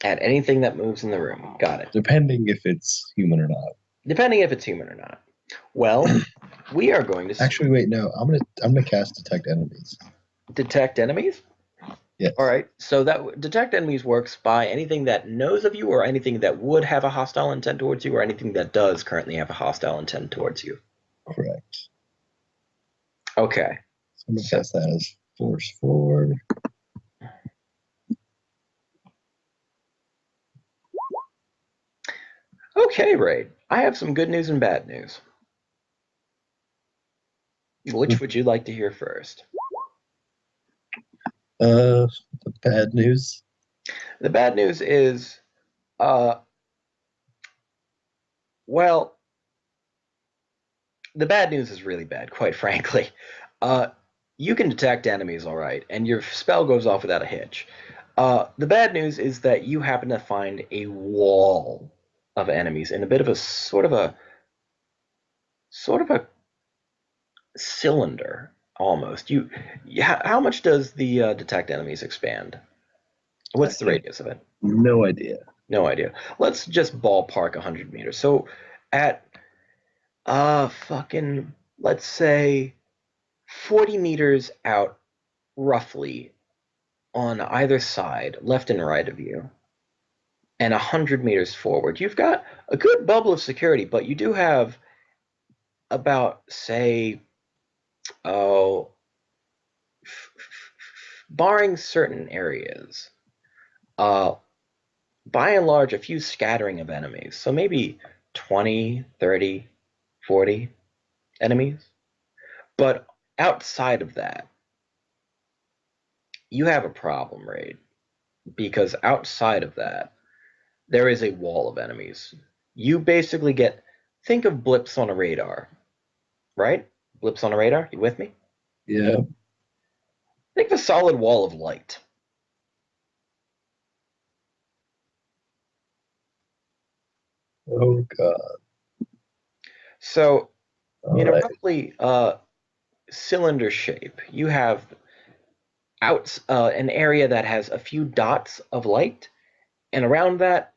At anything that moves in the room. Got it. depending if it's human or not. Depending if it's human or not. Well, we are going to Actually, wait, no. I'm gonna cast detect enemies. detect enemies. Yes. All right. So that detect enemies works by anything that knows of you, or anything that would have a hostile intent towards you, or anything that does currently have a hostile intent towards you. Correct. Okay. So I'm gonna cast that as force 4. Okay, Raid. I have some good news and bad news. Which would you like to hear first? The bad news. The bad news is, well, the bad news is really bad, quite frankly. You can detect enemies, all right, and your spell goes off without a hitch. The bad news is that you happen to find a wall of enemies in a bit of a sort of a cylinder almost. How much does the detect enemies expand? What's the radius of it? No idea. No idea. Let's just ballpark 100 meters. So at fucking, let's say 40 meters out, roughly, on either side, left and right of you, and 100 meters forward, you've got a good bubble of security, but you do have about, say, oh, barring certain areas, by and large, a few scattering of enemies. So maybe 20, 30, 40 enemies. But outside of that, you have a problem, Raid. Because outside of that, there is a wall of enemies. You basically think of blips on a radar, right? Blips on a radar, you with me? Yeah. Think of a solid wall of light. Oh god. So, All in a right. roughly cylinder shape, you have an area that has a few dots of light, and around that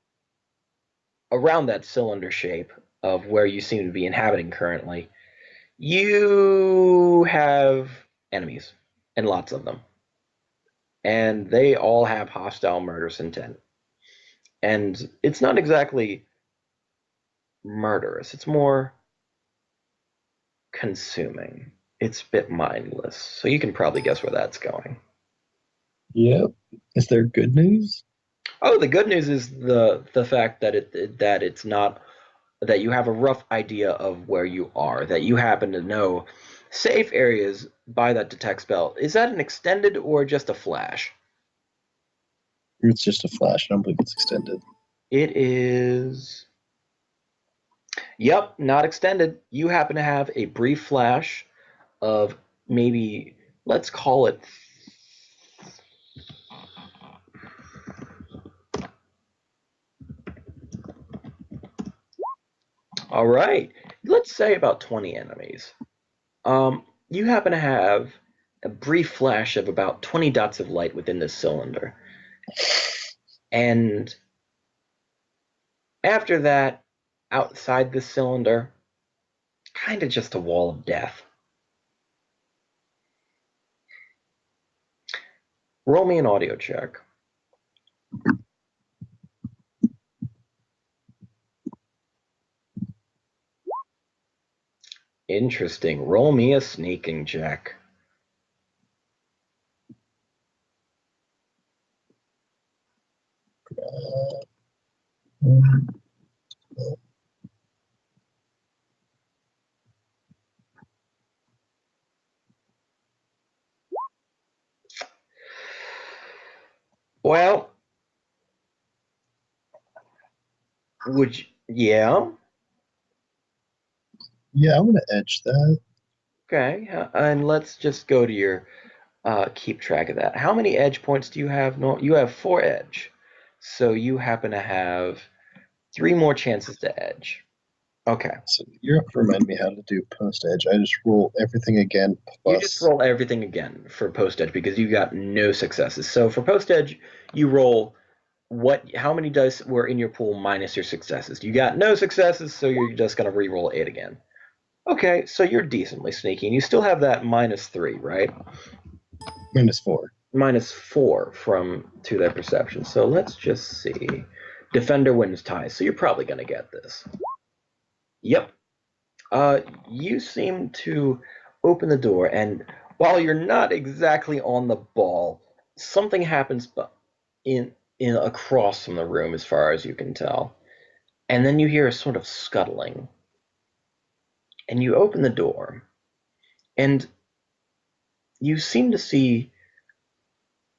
cylinder shape of where you seem to be inhabiting currently, you have enemies, and lots of them. And they all have hostile murderous intent. And it's not exactly murderous, it's more consuming. It's a bit mindless. So you can probably guess where that's going. Yep. Is there good news? Oh, the good news is the fact that it's not, that you have a rough idea of where you are, that you happen to know safe areas by that detect spell. Is that an extended or just a flash? It's just a flash. I don't believe it's extended. It is. Yep, not extended. You happen to have a brief flash of maybe, let's call it, all right, let's say about 20 enemies. You happen to have a brief flash of about 20 dots of light within this cylinder. And after that, outside the cylinder, kind of just a wall of death. Roll me an audio check. Interesting. Roll me a sneaking check. Well, would you, yeah. Yeah, I'm gonna edge that. Okay, and let's just go to your keep track of that. How many edge points do you have? No, you have 4 edge, so you happen to have 3 more chances to edge. Okay, So you're up to remind me how to do post edge. I just roll everything again you just plus. roll everything again for post edge because you got no successes. So for post edge, you roll how many dice were in your pool minus your successes. You got no successes, so you're just gonna re-roll 8 again. Okay, so you're decently sneaky, and you still have that -3, right? -4. -4 from to their perception. So let's just see. Defender wins ties, so you're probably gonna get this. Yep. You seem to open the door, and while you're not exactly on the ball, something happens in across from the room, as far as you can tell. And then you hear a sort of scuttling. And you open the door, and you seem to see,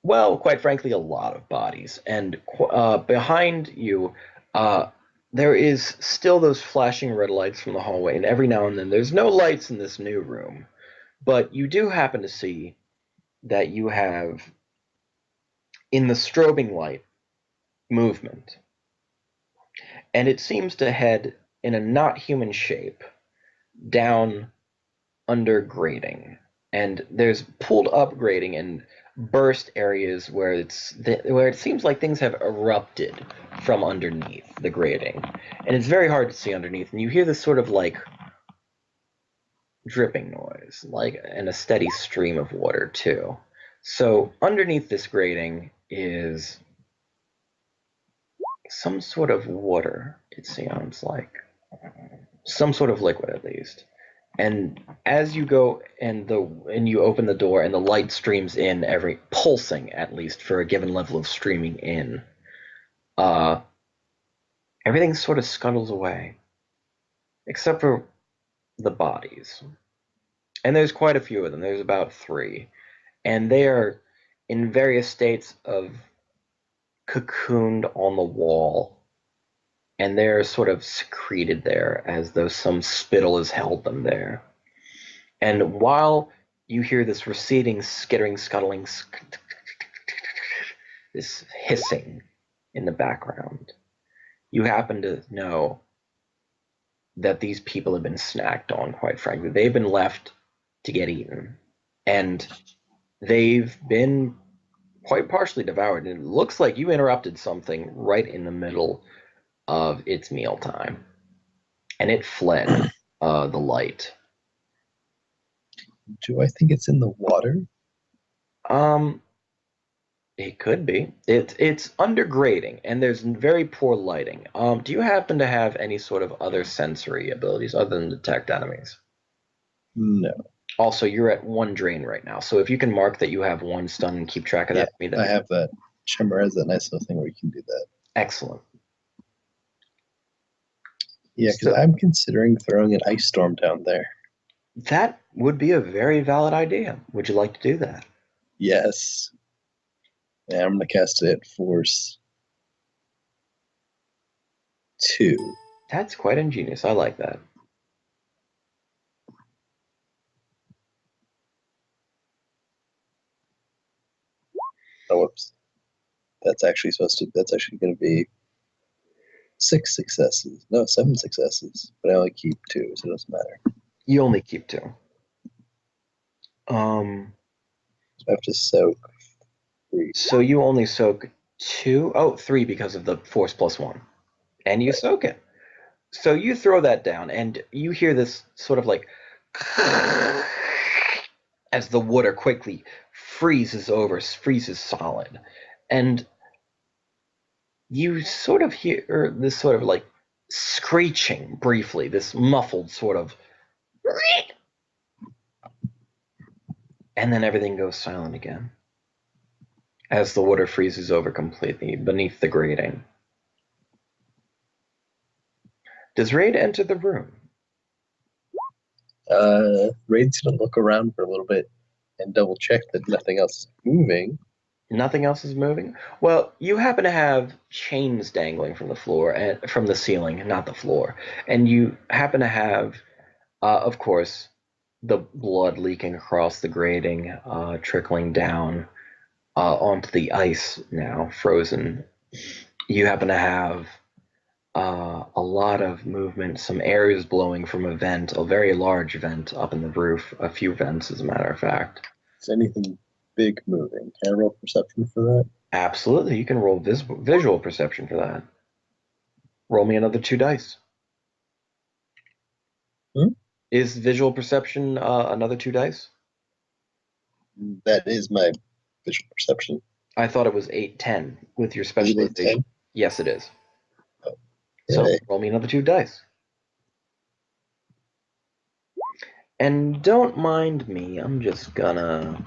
well, quite frankly, a lot of bodies. And behind you, there is still those flashing red lights from the hallway. And every now and then, there's no lights in this new room. But you do happen to see that you have, in the strobing light, movement. And it seems to head in a not human shape down under grating, and there's pulled up grating and burst areas where it seems like things have erupted from underneath the grating, and it's very hard to see underneath. And you hear this sort of like dripping noise, like, and a steady stream of water too. So underneath this grating is some sort of water. It sounds like some sort of liquid, at least. And as you go and you open the door and the light streams in, every pulsing at least for a given level of streaming in, everything sort of scuttles away, except for the bodies. And there's quite a few of them. There's about 3, and they are in various states of cocooned on the wall, and they're sort of secreted there as though some spittle has held them there. And while you hear this receding, skittering, scuttling, this hissing in the background, you happen to know that these people have been snacked on, quite frankly. They've been left to get eaten. And they've been quite partially devoured. And it looks like you interrupted something right in the middle of its mealtime. And it fled the light. Do I think it's in the water? It could be. It's under grading, and there's very poor lighting. Do you happen to have any sort of other sensory abilities other than detect enemies? No. Also, you're at 1 drain right now, so if you can mark that you have 1 stun and keep track of that for me, I have that. Shimmer has that nice little thing where you can do that. Excellent. Yeah, because I'm considering throwing an ice storm down there. That would be a very valid idea. Would you like to do that? Yes. Yeah, I'm going to cast it at force 2. That's quite ingenious. I like that. Oh, whoops. That's actually going to be 6 successes. No, 7 successes. But I only keep 2, so it doesn't matter. You only keep 2. So I have to soak 3. So you only soak 2? Oh, 3 because of the force +1. And you soak it. So you throw that down, and you hear this sort of like as the water quickly freezes solid. And you sort of hear this sort of like screeching briefly, this muffled sort of, and then everything goes silent again as the water freezes over completely beneath the grating. Does Raid enter the room? Raid's going to look around for a little bit and double check that nothing else is moving. Nothing else is moving? Well, you happen to have chains dangling from the floor and from the ceiling, not the floor. And you happen to have, of course, the blood leaking across the grating, trickling down onto the ice now, frozen. You happen to have a lot of movement, some air is blowing from a vent, a very large vent up in the roof, a few vents, as a matter of fact. Is anything big moving? Can I roll perception for that? Absolutely, you can roll visual perception for that. Roll me another 2 dice. Hmm? Is visual perception another 2 dice? That is my visual perception. I thought it was 8, 10 with your Is it 8, specialization. 10? Yes, it is. Oh, So yay. roll me another 2 dice. And don't mind me, I'm just gonna...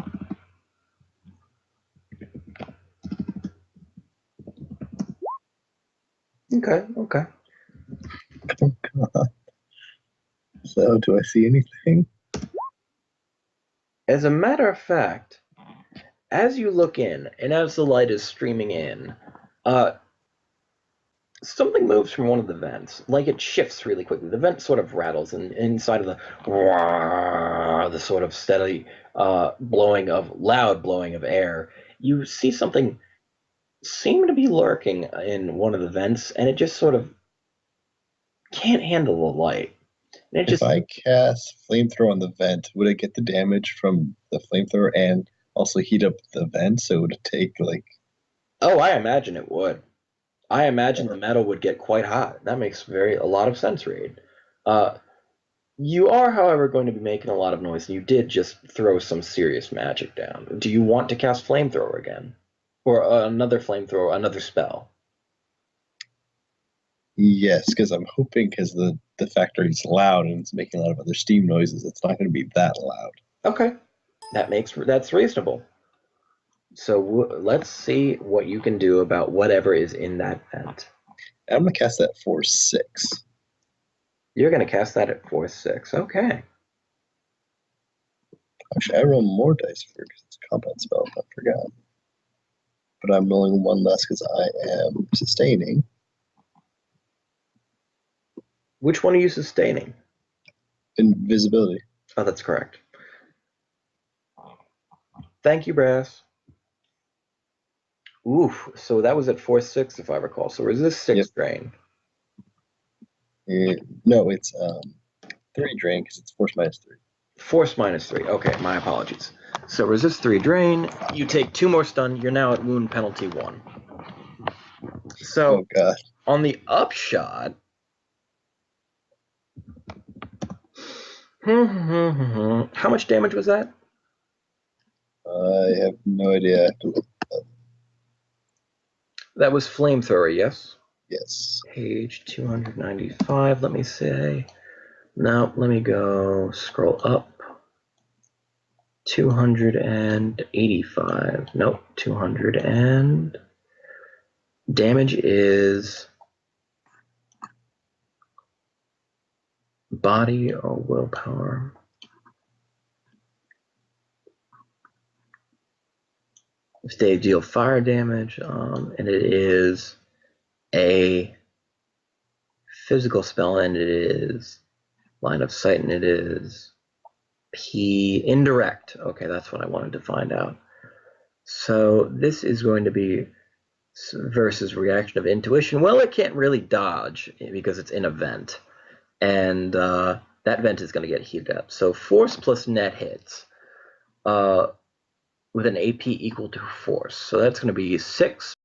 Okay, okay. Oh, God. So, do I see anything? As a matter of fact, as you look in, and as the light is streaming in, something moves from one of the vents. Like it shifts really quickly. The vent sort of rattles, and inside of the sort of steady loud blowing of air, you see something seem to be lurking in one of the vents, and it just sort of can't handle the light. And it If just I cast flamethrower on the vent, would it get the damage from the flamethrower and also heat up the vent? So it would take like oh, I imagine it would. I imagine the metal would get quite hot. That makes a lot of sense, Reed. You are, however, going to be making a lot of noise, and you did just throw some serious magic down. Do you want to cast flamethrower again, or another flamethrower, another spell? yes, because I'm hoping because the factory's loud and it's making a lot of other steam noises, it's not going to be that loud. Okay, that's reasonable. So let's see what you can do about whatever is in that vent. I'm going to cast that for 6. You're going to cast that at 4/6. Okay. Actually, I roll more dice for because it's a combat spell. I forgot. But I'm rolling 1 less because I am sustaining. Which one are you sustaining? Invisibility. Oh, that's correct. Thank you, Brass. Oof. So that was at 4/6, if I recall. So resist 6 Yep. drain. No, it's 3 drain because it's force minus 3. Force minus 3. Okay, my apologies. So resist 3 drain. You take 2 more stun. You're now at wound penalty 1. So Oh god. on the upshot, how much damage was that? I have no idea. I have to look. That was flamethrower, yes? Yes. Page 295, let me say. No, let me go scroll up. 285. Nope, 200 and damage is body or willpower. If they deal fire damage, and it is a physical spell, and it is line of sight, and it is indirect. Okay, that's what I wanted to find out. So this is going to be versus reaction of intuition. Well, it can't really dodge because it's in a vent, and that vent is going to get heated up. So force plus net hits with an AP equal to force. So that's going to be 6